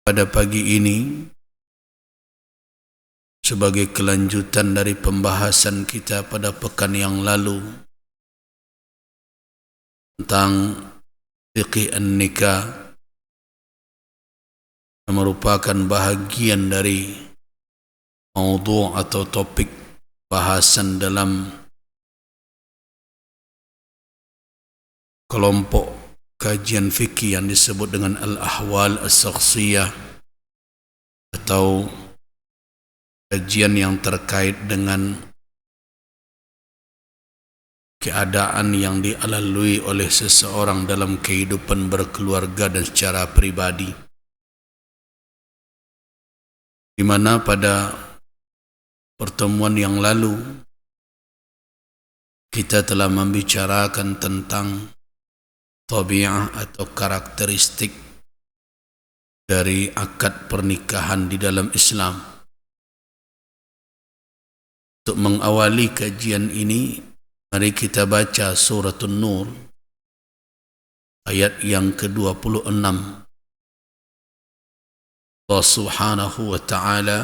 Pada pagi ini, sebagai kelanjutan dari pembahasan kita pada pekan yang lalu tentang fiqh an-nikah, yang merupakan bahagian dari maudhu' atau topik bahasan dalam kelompok kajian fikih yang disebut dengan al-ahwal as-shakhsiyah, atau kajian yang terkait dengan keadaan yang dilalui oleh seseorang dalam kehidupan berkeluarga dan secara pribadi, di mana pada pertemuan yang lalu kita telah membicarakan tentang tabi'ah atau karakteristik dari akad pernikahan di dalam Islam. Untuk mengawali kajian ini, mari kita baca surah An-Nur ayat yang ke-26. Allah Subhanahu wa ta'ala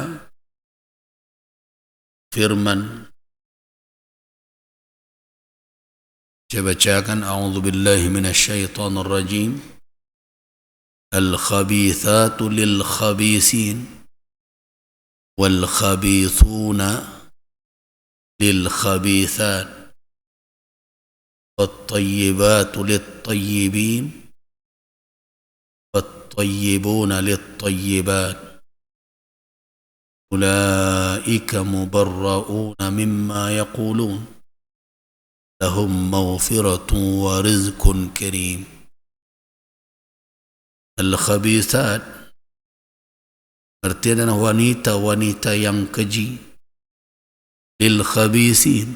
firman, saya bacakan, a'udzu billahi minasyaitonir rajim. Al-khabithatu lil-khabithin wal-khabithuna lil-khabithat wat-tayyibatu lit-tayyibin wat-tayyibuna lit-tayyibat ulaika mubarra'una mimma yaqulun lahum maghfiratun wa rizqun karim. Al-khabithat artinya wanita-wanita yang keji. Lil-khabithin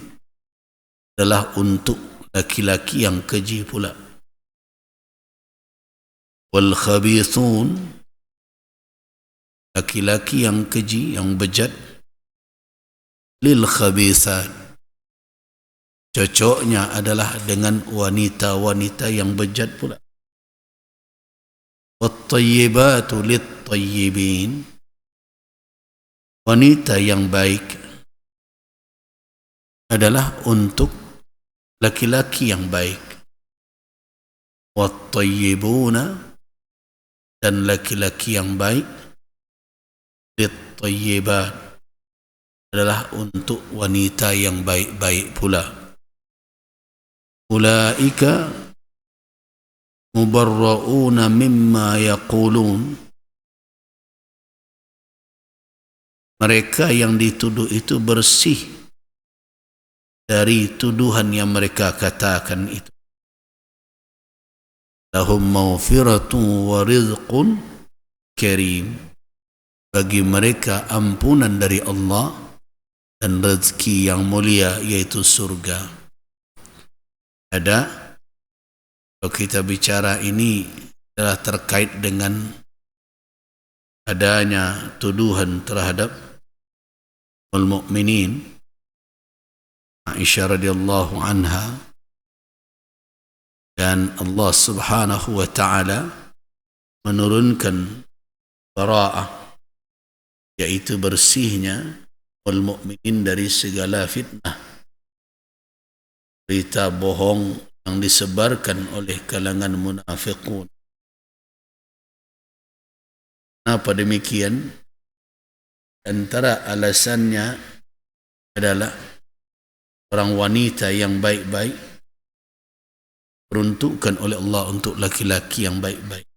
adalah untuk laki-laki yang keji pula. Wal-khabithun, laki-laki yang keji, yang bejat. Lil-khabithat, cocoknya adalah dengan wanita-wanita yang bejat pula. Wat-tayyibatu lit-tayyibin, wanita yang baik adalah untuk laki-laki yang baik. Wat-tayyibuna, dan laki-laki yang baik. Lit-tayyibat, adalah untuk wanita yang baik-baik pula. Ulaika mubarra'una mimma yaqulun, mereka yang dituduh itu bersih dari tuduhan yang mereka katakan itu. Lahum maghfiratun wa rizqun karim, bagi mereka ampunan dari Allah dan rezeki yang mulia, yaitu surga. Ada, kalau kita bicara ini adalah terkait dengan adanya tuduhan terhadap al-mu'minin Aisyah radhiyallahu anha, dan Allah Subhanahu wa ta'ala menurunkan bara'ah, yaitu bersihnya al-mu'minin dari segala fitnah, berita bohong yang disebarkan oleh kalangan munafiqun. Kenapa demikian? Antara alasannya adalah orang wanita yang baik-baik peruntukkan oleh Allah untuk laki-laki yang baik-baik.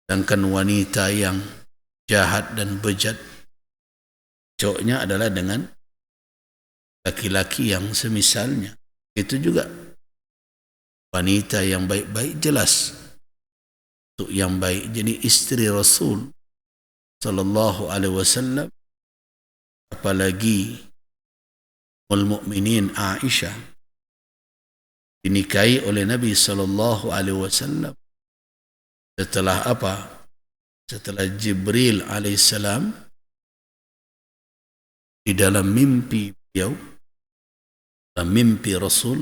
Sedangkan wanita yang jahat dan bejat, cocoknya adalah dengan laki-laki yang semisalnya. Itu juga wanita yang baik-baik jelas untuk yang baik. Jadi istri Rasul sallallahu alaihi wasallam, apalagi al-mu'minin Aisyah, dinikahi oleh Nabi sallallahu alaihi wasallam setelah apa? Setelah Jibril alaihissalam di dalam mimpi beliau, mimpi Rasul,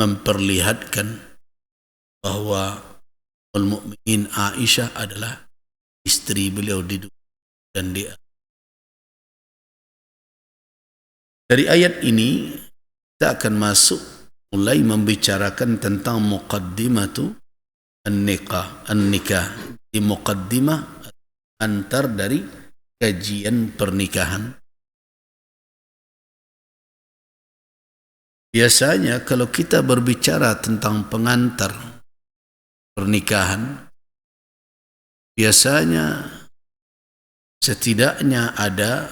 memperlihatkan bahwa Al-Mu'minin Aisyah adalah istri beliau di dunia dan dia. Dari ayat ini kita akan masuk mulai membicarakan tentang muqaddimatu an-nikah, di muqaddimah antar dari kajian pernikahan. Biasanya kalau kita berbicara tentang pengantar pernikahan, biasanya setidaknya ada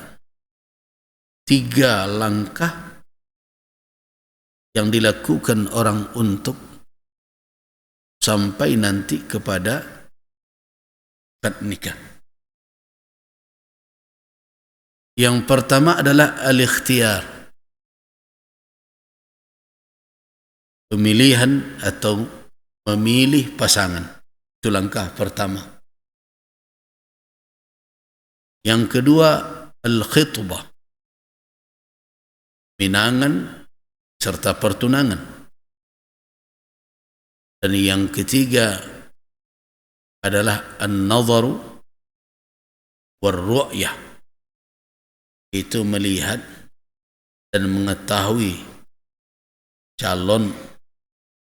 3 langkah yang dilakukan orang untuk sampai nanti kepada akad nikah. Yang pertama adalah al-ikhtiyar, pemilihan atau memilih pasangan. Itu langkah pertama. Yang kedua al-khitbah, minangan serta pertunangan. Dan yang ketiga adalah an-nadharu war-ru'yah, itu melihat dan mengetahui calon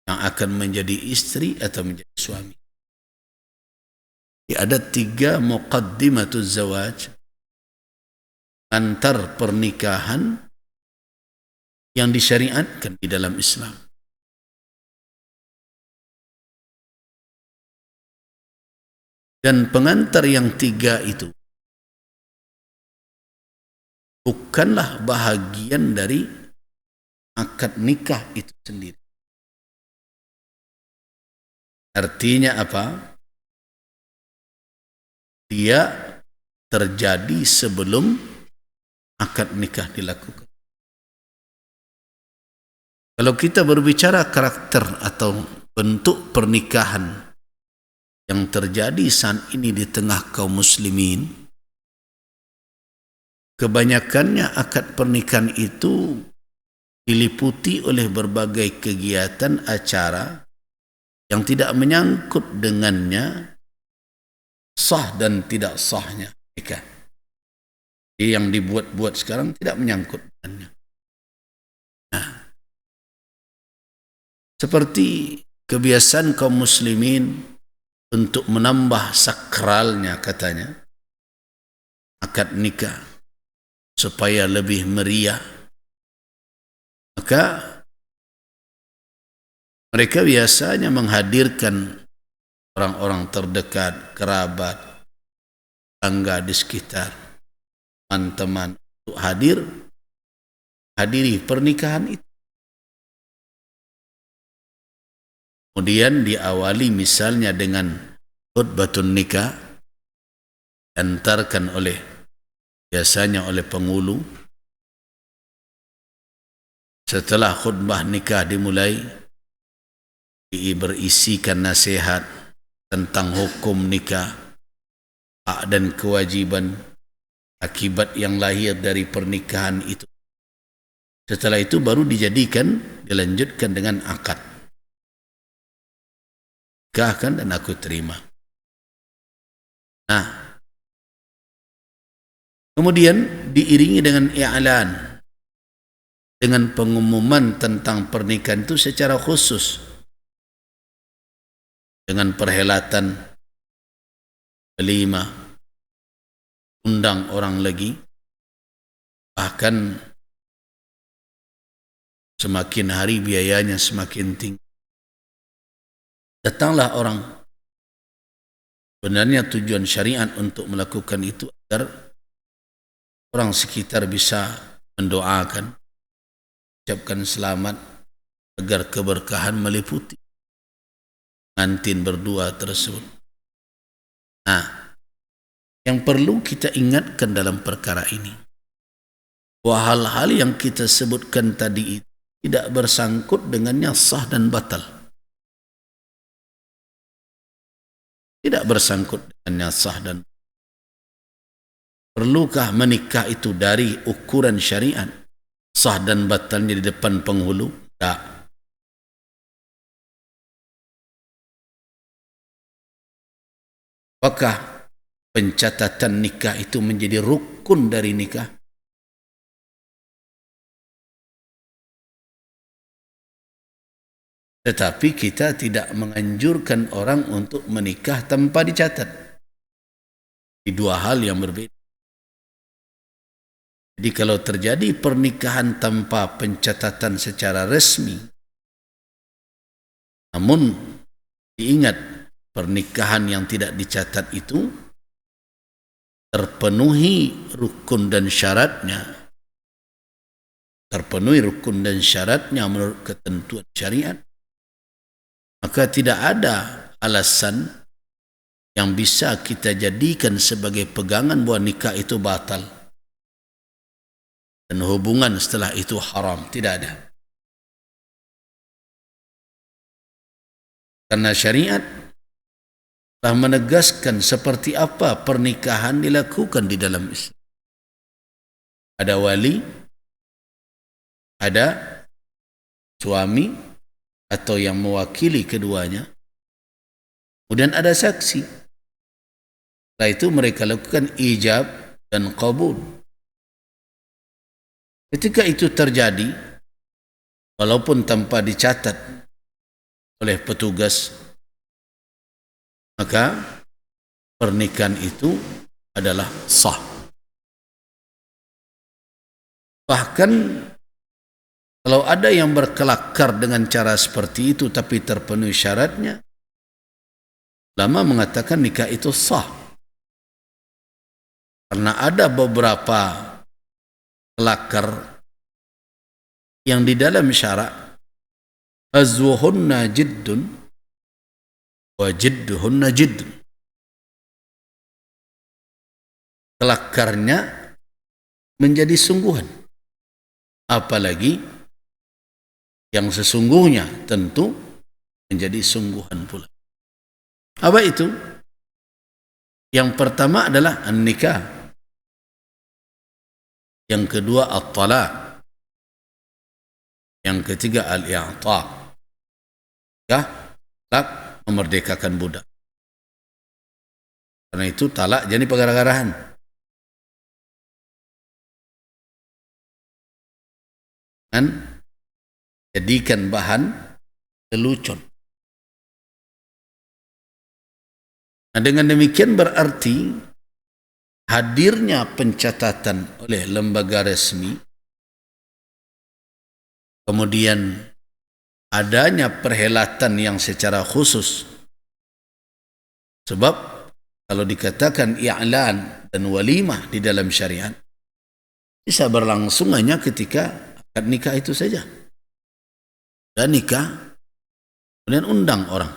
yang akan menjadi istri atau menjadi suami. Ada 3 muqaddimatuz zawaj, antar pernikahan yang disyariatkan di dalam Islam. Dan pengantar yang 3 itu bukanlah bahagian dari akad nikah itu sendiri. Artinya apa? Dia terjadi sebelum akad nikah dilakukan. Kalau kita berbicara karakter atau bentuk pernikahan yang terjadi saat ini di tengah kaum muslimin, kebanyakannya akad pernikahan itu diliputi oleh berbagai kegiatan acara yang tidak menyangkut dengannya sah dan tidak sahnya nikah. Yang dibuat-buat sekarang tidak menyangkut dengannya. Nah, seperti kebiasaan kaum muslimin untuk menambah sakralnya, katanya, akad nikah supaya lebih meriah, maka mereka biasanya menghadirkan orang-orang terdekat, kerabat, tetangga di sekitar, teman-teman untuk hadiri pernikahan itu. Kemudian diawali misalnya dengan khutbatun nikah, diantarkan biasanya oleh penghulu. Setelah khutbah nikah dimulai, berisikan nasihat tentang hukum nikah, hak dan kewajiban, akibat yang lahir dari pernikahan itu. Setelah itu baru dilanjutkan dengan akad. Nikahkan dan aku terima. Nah, kemudian diiringi dengan i'lan, dengan pengumuman tentang pernikahan itu secara khusus, dengan perhelatan walimah, undang orang lagi, bahkan semakin hari biayanya semakin tinggi. Datanglah orang. Sebenarnya tujuan syariat untuk melakukan itu agar orang sekitar bisa mendoakan, ucapkan selamat, agar keberkahan meliputi pengantin berdua tersebut. Nah, yang perlu kita ingatkan dalam perkara ini, bahwa hal-hal yang kita sebutkan tadi itu tidak bersangkut dengannya sah dan batal. Tidak bersangkut dengannya sah dan batal. Perlukah menikah itu dari ukuran syariat, sah dan batalnya di depan penghulu? Tak. Apakah pencatatan nikah itu menjadi rukun dari nikah? Tetapi kita tidak menganjurkan orang untuk menikah tanpa dicatat. Di dua hal yang berbeda. Jadi kalau terjadi pernikahan tanpa pencatatan secara resmi, namun diingat pernikahan yang tidak dicatat itu terpenuhi rukun dan syaratnya, menurut ketentuan syariat, maka tidak ada alasan yang bisa kita jadikan sebagai pegangan bahwa nikah itu batal dan hubungan setelah itu haram. Tidak ada. Karena syariat telah menegaskan seperti apa pernikahan dilakukan di dalam Islam. Ada wali, ada suami atau yang mewakili keduanya, kemudian ada saksi. Setelah itu mereka lakukan ijab dan qabul. Ketika itu terjadi, walaupun tanpa dicatat oleh petugas, maka pernikahan itu adalah sah. Bahkan kalau ada yang berkelakar dengan cara seperti itu tapi terpenuhi syaratnya, ulama mengatakan nikah itu sah. Karena ada beberapa kelakar yang di dalam syarak azwuhunna jiddun wa jidduhunna jiddun. Kelakarnya menjadi sungguhan. Apalagi yang sesungguhnya tentu menjadi sungguhan pula. Apa itu? Yang pertama adalah an-nikah. Yang kedua at-talaq. Yang ketiga al-i'taq. Talak memerdekakan budak. Karena itu talak jadi perkara-karahan. Dan jadikan bahan lelucon. Nah, dengan demikian berarti hadirnya pencatatan oleh lembaga resmi, kemudian adanya perhelatan yang secara khusus. Sebab kalau dikatakan i'lan dan walimah di dalam syariat, bisa berlangsung hanya ketika akad nikah itu saja. Dan nikah, kemudian undang orang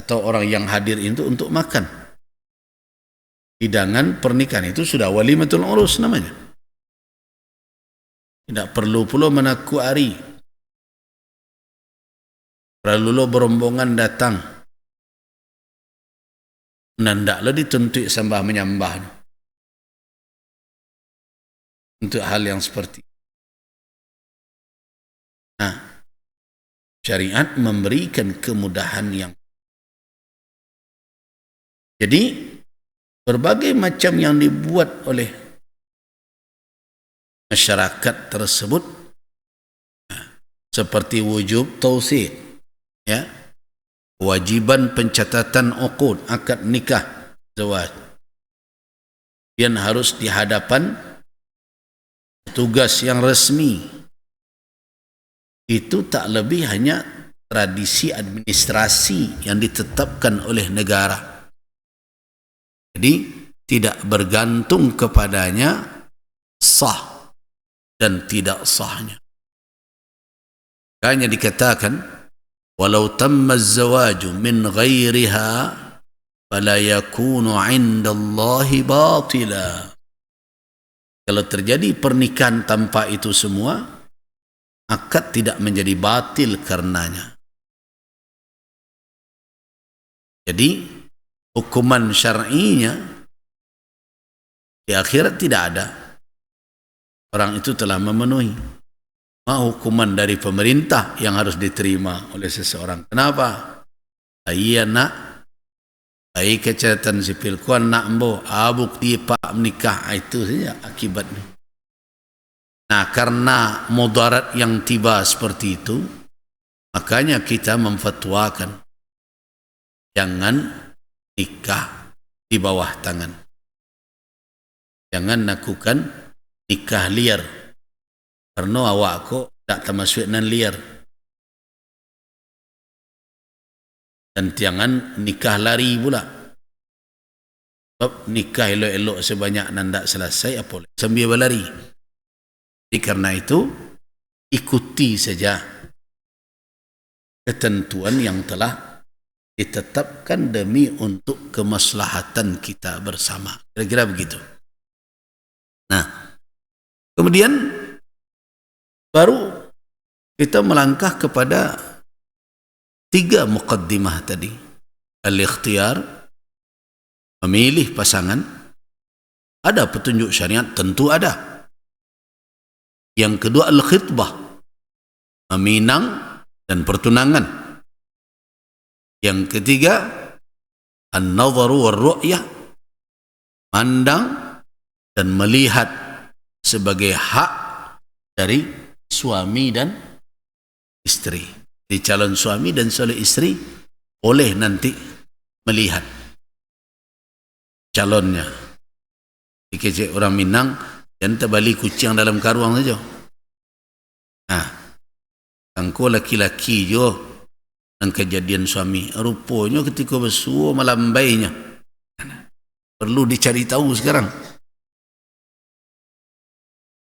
atau orang yang hadir itu untuk makan. Hidangan pernikahan itu sudah walimatul urus namanya. Tidak perlu pula menakuari. Perlu berombongan datang. Nandaklah dituntut sembah menyembah. Untuk hal yang seperti. Nah, syariat memberikan kemudahan yang. Jadi, berbagai macam yang dibuat oleh masyarakat tersebut, seperti wujub tausid, ya, kewajiban pencatatan uqud, akad nikah, zawaj, yang harus di hadapan tugas yang resmi, itu tak lebih hanya tradisi administrasi yang ditetapkan oleh negara. Jadi tidak bergantung kepadanya sah dan tidak sahnya. Hanya dikatakan walau tamma az-zawaju min ghairiha fala yakunu 'inda Allahi batila. Kalau terjadi pernikahan tanpa itu semua, akad tidak menjadi batil karenanya. Jadi hukuman syar'inya di akhirat tidak ada. Orang itu telah memenuhi. Hukuman dari pemerintah yang harus diterima oleh seseorang. Kenapa? Iya nak, Ai kecacatan sipil kuan nak mbo bukti pak menikah itu saja akibatnya. Nah, karena mudarat yang tiba seperti itu, makanya kita memfatwakan jangan nikah di bawah tangan. Jangan lakukan nikah liar. Karena awak kok tak termasuk nan liar. Dan jangan nikah lari pula. Sebab nikah elok-elok sebanyak nan tak selesai apa sambil berlari. Jadi karena itu ikuti saja ketentuan yang telah ditetapkan demi untuk kemaslahatan kita bersama. Kira-kira begitu. Nah, kemudian baru kita melangkah kepada 3 muqaddimah tadi. Al-ikhtiyar, memilih pasangan. Ada petunjuk syariat? Tentu ada. Yang kedua al-khitbah, meminang dan pertunangan. Yang ketiga an-nadharu war-ru'yah, pandang dan melihat sebagai hak dari suami dan istri. Di calon suami dan calon istri boleh nanti melihat calonnya. Dikecek orang Minang, dan terbalik kucing dalam karuang saja. Nah, angko laki-laki jo dan kejadian suami. Rupanya ketika bersuah malam baiknya. Perlu dicari tahu sekarang.